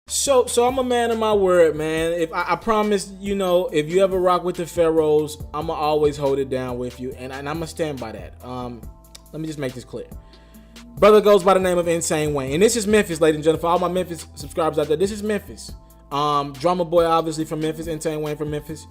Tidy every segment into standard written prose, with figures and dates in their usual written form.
So I'm a man of my word, man. If I promise, if you ever rock with the Pharaohs, I'ma always hold it down with you, and I'ma stand by that. Let me just make this clear. Brother goes by the name of Ensayne, and this is Memphis, ladies and gentlemen. For all my Memphis subscribers out there, this is Memphis. Drumma Boy, obviously from Memphis. Ensayne from Memphis.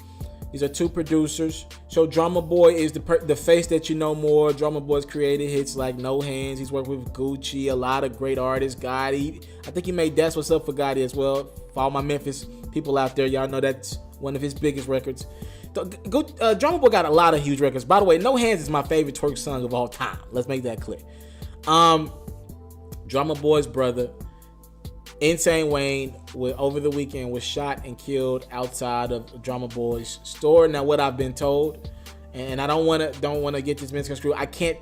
These are two producers. So Drumma Boy is the face that you know more. Drumma Boy's created hits like No Hands. He's worked with Gucci, a lot of great artists. Gotti. I think he made That's What's Up for Gotti as well. For all my Memphis people out there, y'all know that's one of his biggest records. Drumma Boy got a lot of huge records. By the way, No Hands is my favorite twerk song of all time. Let's make that clear. Drumma Boy's brother, Ensayne, over the weekend was shot and killed outside of Drumma Boy's store. Now, what I've been told, and I don't want to get this misconstrued. I can't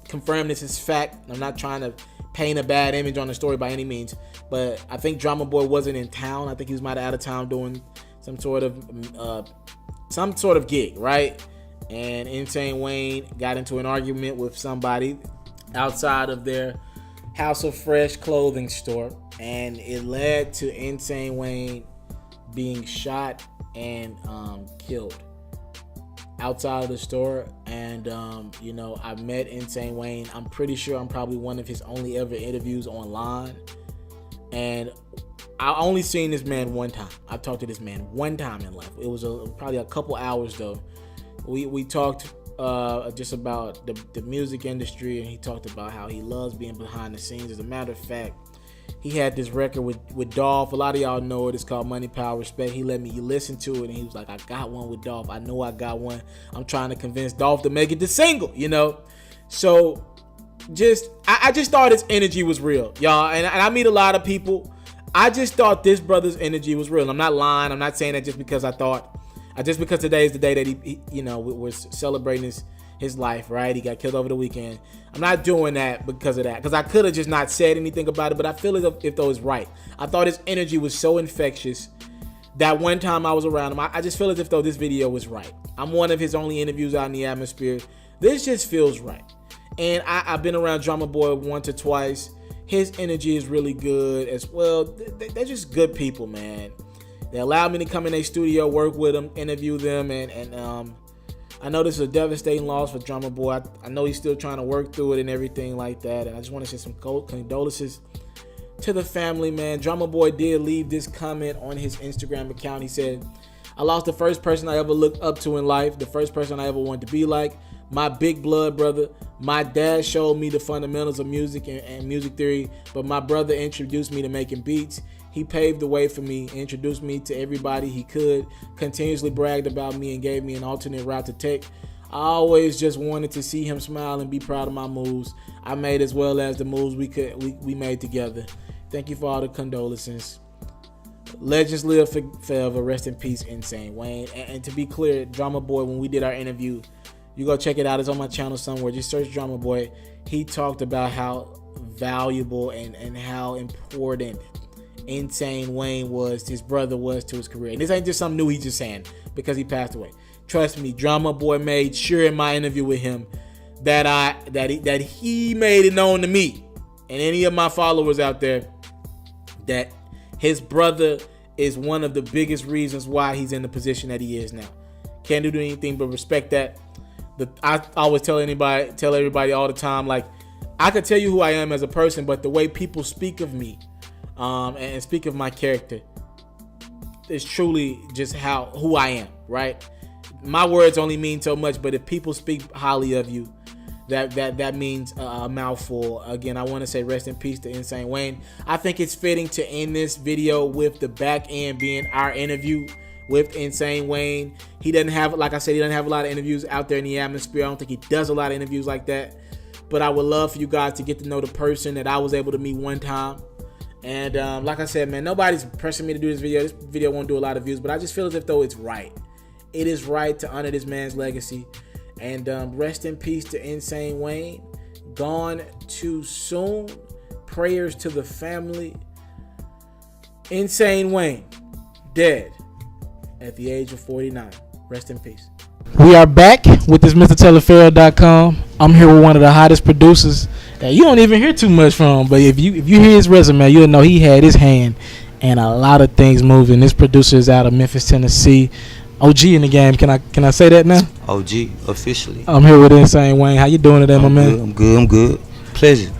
confirm this is fact. I'm not trying to paint a bad image on the story by any means, but I think Drumma Boy wasn't in town. I think he was might out of town doing some sort of gig, right? And Ensayne got into an argument with somebody outside of their House of Fresh clothing store, and it led to Ensayne being shot and killed outside of the store. And I met Ensayne. I'm pretty sure I'm probably one of his only ever interviews online, and I only seen this man one time. I talked to this man one time in life. It was probably a couple hours though. We talked just about the music industry, and he talked about how he loves being behind the scenes. As a matter of fact, he had this record with Dolph. A lot of y'all know it. It's called Money, Power, Respect. He let me listen to it, and he was like, I got one with Dolph. I know I got one. I'm trying to convince Dolph to make it the single, So I just thought his energy was real, y'all. And I meet a lot of people. I just thought this brother's energy was real. I'm not lying. I'm not saying that just because because today is the day that he we're celebrating his life, right? He got killed over the weekend. I'm not doing that because of that, because I could have just not said anything about it, but I feel as if though it's right. I thought his energy was so infectious that one time I was around him. I just feel as if though this video was right. I'm one of his only interviews out in the atmosphere. This just feels right. And I've been around Drumma Boy once or twice. His energy is really good as well. They're just good people, man. They allowed me to come in their studio, work with them, interview them, and I know this is a devastating loss for Drumma Boy. I know he's still trying to work through it and everything like that, and I just want to send some condolences to the family, man. Drumma Boy did leave this comment on his Instagram account. He said, I lost the first person I ever looked up to in life, the first person I ever wanted to be like, my big blood brother. My dad showed me the fundamentals of music and music theory, but my brother introduced me to making beats. He paved the way for me, introduced me to everybody he could, continuously bragged about me, and gave me an alternate route to take. I always just wanted to see him smile and be proud of my moves I made, as well as the moves we made together. Thank you for all the condolences. Legends live forever. Rest in peace, Ensayne. And to be clear, Drumma Boy, when we did our interview, you go check it out. It's on my channel somewhere. Just search Drumma Boy. He talked about how valuable and how important Ensayne was, his brother was to his career. And this ain't just something new he's just saying because he passed away. Trust me, Drumma Boy made sure in my interview with him that he made it known to me and any of my followers out there that his brother is one of the biggest reasons why he's in the position that he is now. Can't do anything but respect that. I always tell everybody all the time, like, I could tell you who I am as a person, but the way people speak of me and speak of my character is truly just who I am, right? My words only mean so much, but if people speak highly of you, that means a mouthful. Again, I want to say rest in peace to Ensayne. I think it's fitting to end this video with the back end being our interview with Ensayne. He doesn't have, like I said, he doesn't have a lot of interviews out there in the atmosphere. I don't think he does a lot of interviews like that. But I would love for you guys to get to know the person that I was able to meet one time. And like I said, man, nobody's pressing me to do this video. This video won't do a lot of views, but I just feel as if though it's right. It is right to honor this man's legacy. And rest in peace to Ensayne. Gone too soon. Prayers to the family. Ensayne, dead at the age of 49. Rest in peace. We are back with this MrTelepharaoh.com. I'm here with one of the hottest producers that you don't even hear too much from, but if you hear his resume, you'll know he had his hand and a lot of things moving. This producer is out of Memphis, Tennessee. OG in the game. Can I say that now? OG officially. I'm here with Ensayne Wayne. How you doing today, my man? I'm good. Pleasure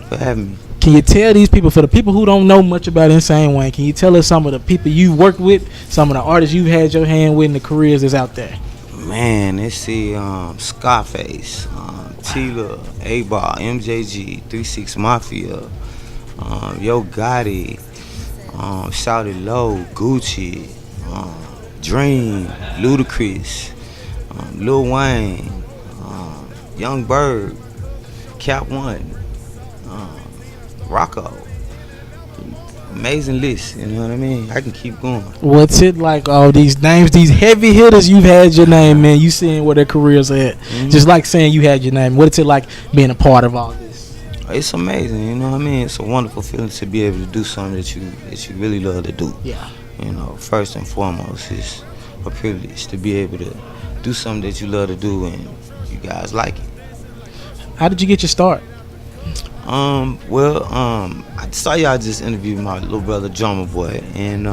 for having me. Can you tell these people, for the people who don't know much about Ensayne Wayne, can you tell us some of the people you've worked with, some of the artists you've had your hand with, and the careers that's out there? Man, let's see, Scarface, Tila, A-Ball, MJG, 3-6 Mafia, Yo Gotti, Shouted Low, Gucci, Dream, Ludacris, Lil Wayne, Young Bird, Cap One, Rocco. Amazing list, you know what I mean? I can keep going. What's it like, all these names, these heavy hitters you've had your name, man, you seeing where their careers at. Just like saying you had your name. What's it like being a part of all this? It's amazing, you know what I mean? It's a wonderful feeling to be able to do something that you really love to do. Yeah. You know, first and foremost, it's a privilege to be able to do something that you love to do and you guys like it. How did you get your start? I saw y'all just interviewed my little brother Drumma boy, and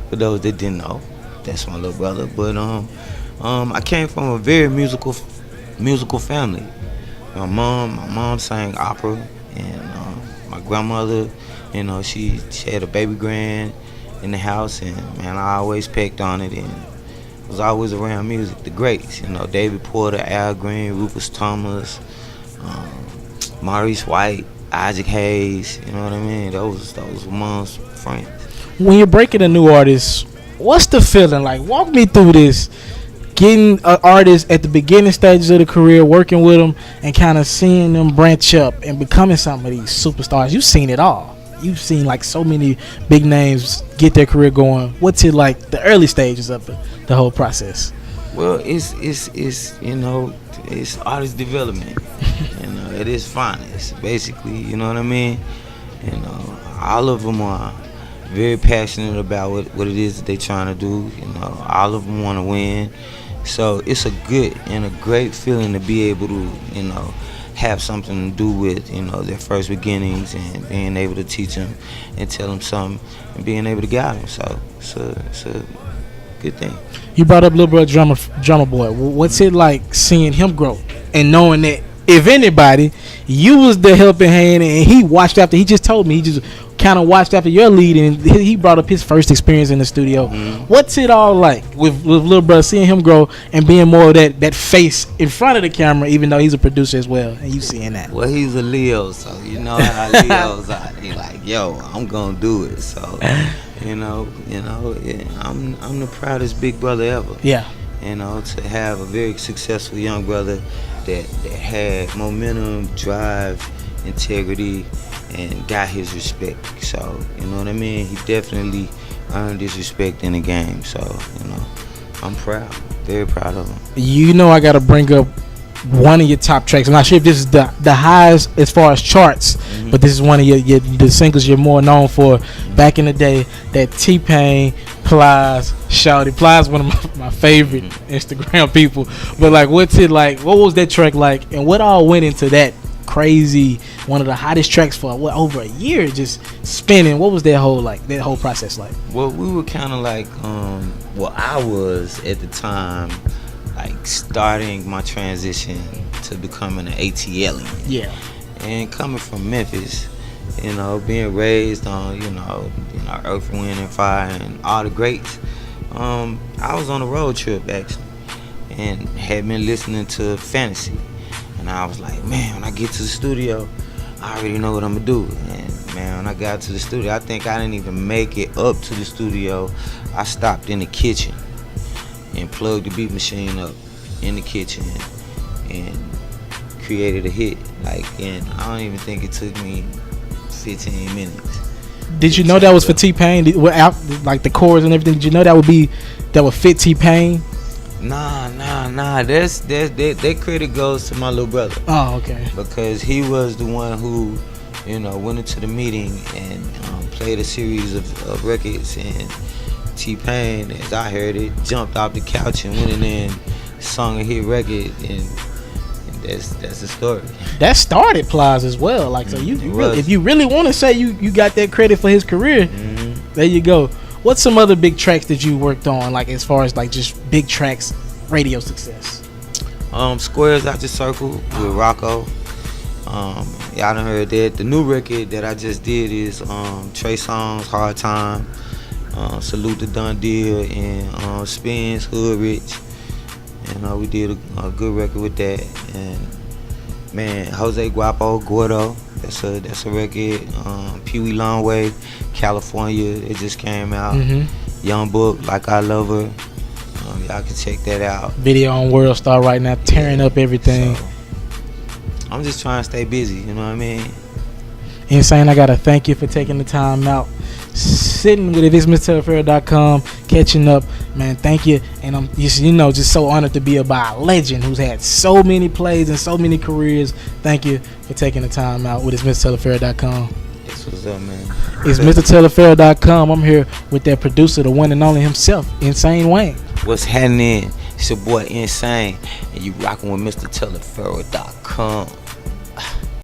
for those that didn't know, that's my little brother. But I came from a very musical family. My mom sang opera, and my grandmother, you know, she had a baby grand in the house, and man, I always pecked on it and was always around music. The greats, you know, David Porter, Al Green, Rufus Thomas, Maurice White, Isaac Hayes, you know what I mean? Those were mom's friends. When you're breaking a new artist, what's the feeling like? Walk me through this. Getting an artist at the beginning stages of the career, working with them, and kind of seeing them branch up and becoming some of these superstars. You've seen it all. You've seen like so many big names get their career going. What's it like, the early stages of the whole process? Well, it's you know, it's artist development. You know, it is finest, basically. You know what I mean? You know, all of them are very passionate about what it is that they're trying to do. You know, all of them want to win. So it's a good and a great feeling to be able to, you know, have something to do with, you know, their first beginnings and being able to teach them and tell them something and being able to guide them. So it's a good thing. You brought up little brother Drumma boy. What's it like seeing him grow and knowing that, if anybody, you was the helping hand, and he watched after. He just told me he just kind of watched after your lead, and he brought up his first experience in the studio. What's it all like with little brother, seeing him grow and being more of that face in front of the camera, even though he's a producer as well, and you seeing that? Well, he's a Leo, so you know how Leos are. He like, yo, I'm gonna do it. So, you know, yeah, I'm the proudest big brother ever. Yeah. You know, to have a very successful young brother that had momentum, drive, integrity, and got his respect. So, you know what I mean? He definitely earned his respect in the game. So, you know, I'm proud, very proud of him. You know, I got to bring up one of your top tracks. I'm not sure if this is the highest as far as charts, but this is one of the singles you're more known for. Back in the day, that T-Pain, Plies, Shouty. Plies, one of my favorite Instagram people. But like, what's it like? What was that track like? And what all went into that crazy, one of the hottest tracks for over a year, just spinning? What was that whole process like? Well, we were kind of like, I was at the time, like starting my transition to becoming an ATLian. Yeah. And coming from Memphis, you know, being raised on, you know, Earth, Wind, and Fire and all the greats. I was on a road trip actually, and had been listening to Fantasy, and I was like, man, when I get to the studio, I already know what I'm gonna do. And man, when I got to the studio, I think I didn't even make it up to the studio. I stopped in the kitchen and plugged the beat machine up in the kitchen and created a hit. Like, and I don't even think it took me 15 minutes. Did you know that was for T-Pain? Like the chords and everything, did you know that would fit T-Pain? Nah. That credit goes to my little brother. Oh, okay. Because he was the one who, you know, went into the meeting and played a series of records, and T-Pain, as I heard it, jumped off the couch and went in there and sung a hit record, and that's the story. That started Plies as well. Like, so if you really want to say you got that credit for his career, There you go. What's some other big tracks that you worked on, like as far as like just big tracks, radio success? Squares Out the Circle with Rocco. Y'all done heard that. The new record that I just did is Trey Songz, Hard Time, Salute the Done Deal, and Spins, Hood Rich. And we did a good record with that. And man, Jose Guapo, Gordo, that's a record. Pee Wee Longway, California, it just came out. Young Book, Like I Love Her. Y'all can check that out. Video on World Star right now, tearing up everything. So, I'm just trying to stay busy, you know what I mean? Ensayne, I gotta thank you for taking the time out, sitting with it. It's MrTeleFaro.com, catching up, man. Thank you, and I'm just so honored to be about a legend who's had so many plays and so many careers. Thank you for taking the time out with MrTeleFaro.com. That's what's up, man. It's MrTeleFaro.com. I'm here with that producer, the one and only himself, Ensayne Wayne. What's happening? It's your boy Ensayne, and you rocking with MrTeleFaro.com.